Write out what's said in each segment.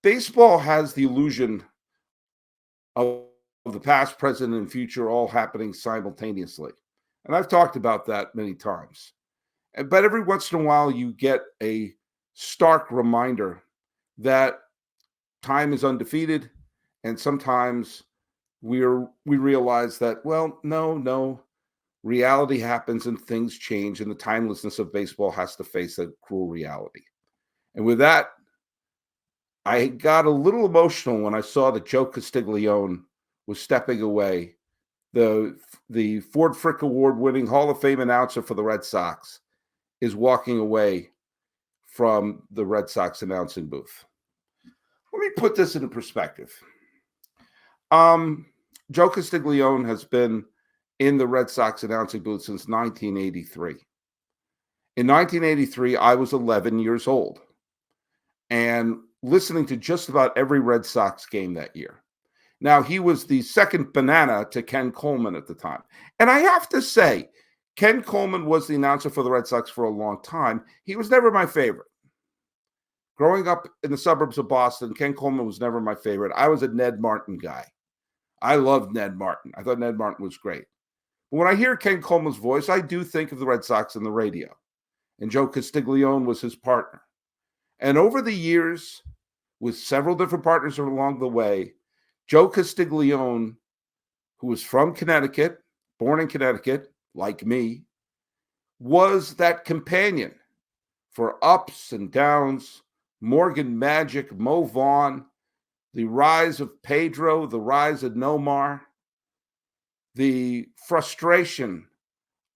Baseball has the illusion of the past, present, and future all happening simultaneously. And I've talked about that many times. But every once in a while, you get a stark reminder that time is undefeated. And sometimes we realize that, well, no, reality happens and things change, and the timelessness of baseball has to face a cruel reality. And with that, I got a little emotional when I saw that Joe Castiglione was stepping away, the the Ford Frick Award winning Hall of Fame announcer for the Red Sox is walking away from the Red Sox announcing booth. Let me put this into perspective. Um, Joe Castiglione has been in the Red Sox announcing booth since 1983. In 1983, I was 11 years old and listening to just about every Red Sox game that year. Now, he was the second banana to Ken Coleman at the time. And I have to say, Ken Coleman was the announcer for the Red Sox for a long time. He was never my favorite. Growing up in the suburbs of Boston, Ken Coleman was never my favorite. I was a Ned Martin guy. I loved Ned Martin. I thought Ned Martin was great. But when I hear Ken Coleman's voice, I do think of the Red Sox on the radio. And Joe Castiglione was his partner. And over the years, with several different partners along the way, Joe Castiglione, who was from Connecticut, born in Connecticut, like me, was that companion for ups and downs, Morgan Magic, Mo Vaughn, the rise of Pedro, the rise of Nomar, the frustration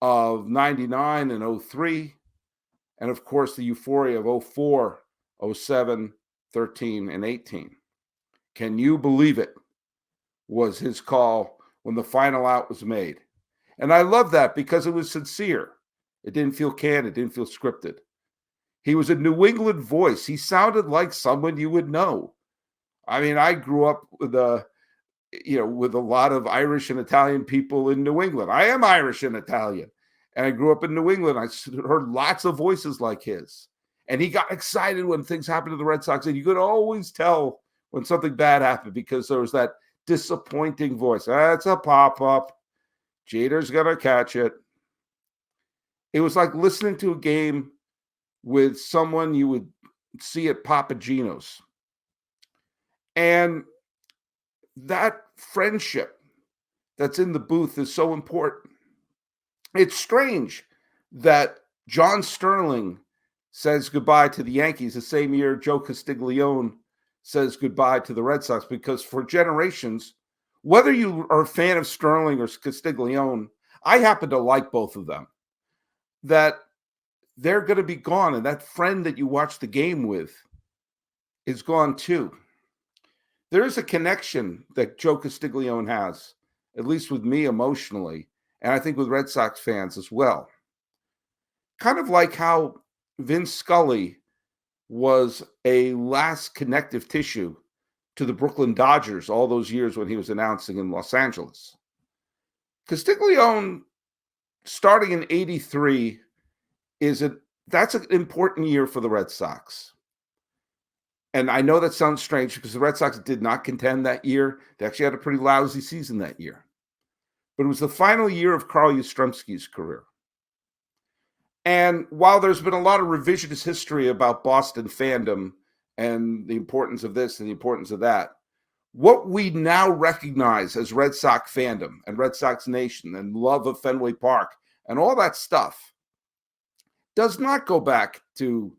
of 99 and 03, and of course the euphoria of 04, 07, 13, and 18. Can you believe it? Was his call when the final out was made. And I love that because it was sincere. It didn't feel canned. It didn't feel scripted. He was a New England voice. He sounded like someone you would know. I mean, I grew up with with a lot of Irish and Italian people in New England. I am Irish and Italian. And I grew up in New England. I heard lots of voices like his. And he got excited when things happened to the Red Sox. And you could always tell when something bad happened because there was that disappointing voice. That's a pop-up. Jeter's going to catch it. It was like listening to a game with someone you would see at Papa Gino's. And that friendship that's in the booth is so important. It's strange that John Sterling says goodbye to the Yankees the same year Joe Castiglione says goodbye to the Red Sox, because for generations, whether you are a fan of Sterling or Castiglione, I happen to like both of them, that they're going to be gone. And that friend that you watch the game with is gone too. There is a connection that Joe Castiglione has, at least with me emotionally, and I think with Red Sox fans as well. Kind of like how Vince Scully was a last connective tissue to the Brooklyn Dodgers all those years when he was announcing in Los Angeles. Castiglione, starting in 83, that's an important year for the Red Sox. And I know that sounds strange because the Red Sox did not contend that year. They actually had a pretty lousy season that year. But it was the final year of Carl Yastrzemski's career. And while there's been a lot of revisionist history about Boston fandom and the importance of this and the importance of that, what we now recognize as Red Sox fandom and Red Sox Nation and love of Fenway Park and all that stuff does not go back to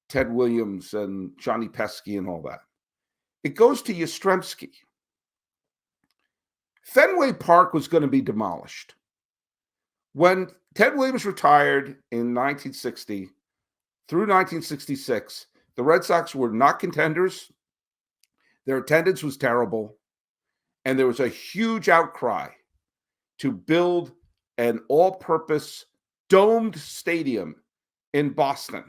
Ted Williams and Johnny Pesky and all that. It goes to Yastrzemski. Fenway Park was going to be demolished. When Ted Williams retired in 1960 through 1966, the Red Sox were not contenders. Their attendance was terrible. And there was a huge outcry to build an all-purpose domed stadium in Boston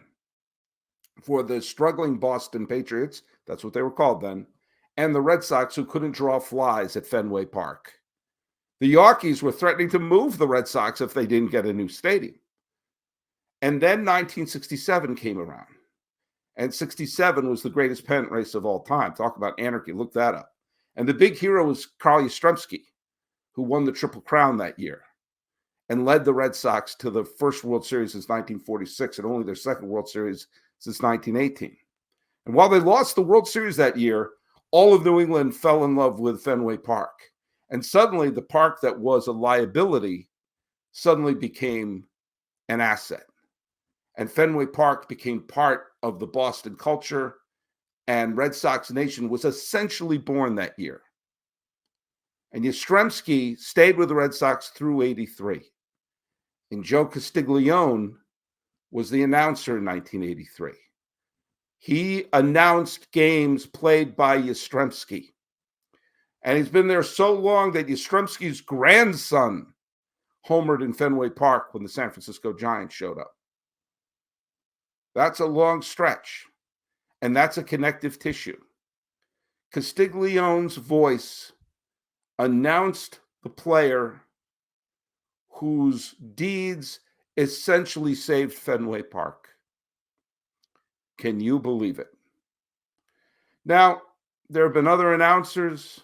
for the struggling Boston Patriots, that's what they were called then, and the Red Sox, who couldn't draw flies at Fenway Park. The Yankees were threatening to move the Red Sox if they didn't get a new stadium. And then 1967 came around. And 67 was the greatest pennant race of all time. Talk about anarchy. Look that up. And the big hero was Carl Yastrzemski, who won the Triple Crown that year and led the Red Sox to the first World Series since 1946 and only their second World Series since 1918. And while they lost the World Series that year, all of New England fell in love with Fenway Park. And suddenly the park that was a liability suddenly became an asset. And Fenway Park became part of the Boston culture, and Red Sox Nation was essentially born that year. And Yastrzemski stayed with the Red Sox through 83. And Joe Castiglione was the announcer in 1983. He announced games played by Yastrzemski. And he's been there so long that Yastrzemski's grandson homered in Fenway Park when the San Francisco Giants showed up. That's a long stretch, and that's a connective tissue. Castiglione's voice announced the player whose deeds essentially saved Fenway Park. Can you believe it? Now, there have been other announcers.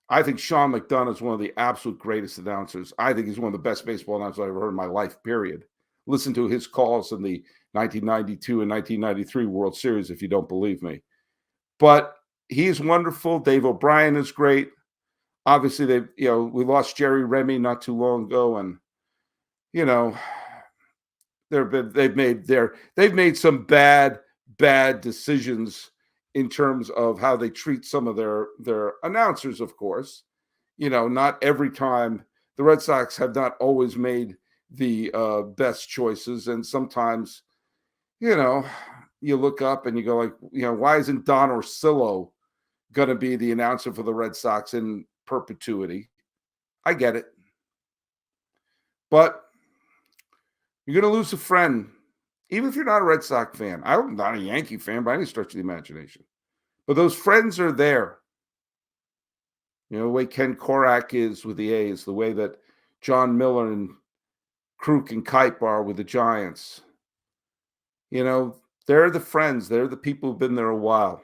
I think Sean McDonough is one of the absolute greatest announcers. I think he's one of the best baseball announcers I've ever heard in my life, period. Listen to his calls in the 1992 and 1993 World Series if you don't believe me. But he's wonderful. Dave O'Brien is great. Obviously, we lost Jerry Remy not too long ago, and they've made some bad decisions in terms of how they treat some of their announcers. Of course, not every time. The Red Sox have not always made the best choices, and sometimes, you look up and you go like, why isn't Don Orsillo going to be the announcer for the Red Sox in perpetuity? I get it. But you're going to lose a friend, even if you're not a Red Sox fan. I'm not a Yankee fan by any stretch of the imagination. But those friends are there. The way Ken Korak is with the A's, the way that John Miller and Kruk and Kipe are with the Giants. They're the friends. They're the people who've been there a while.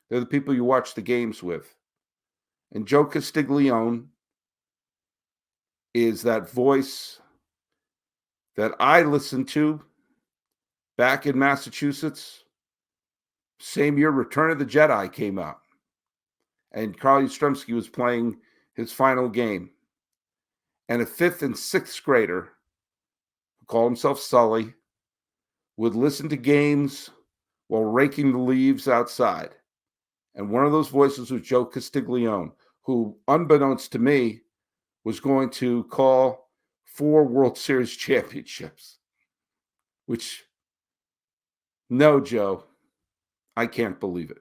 They're the people you watch the games with. And Joe Castiglione is that voice that I listened to back in Massachusetts. Same year Return of the Jedi came out. And Carl Yastrzemski was playing his final game. And a 5th and 6th grader, who called himself Sully, would listen to games while raking the leaves outside. And one of those voices was Joe Castiglione, who, unbeknownst to me, was going to call 4 World Series championships. Which, no, Joe, I can't believe it.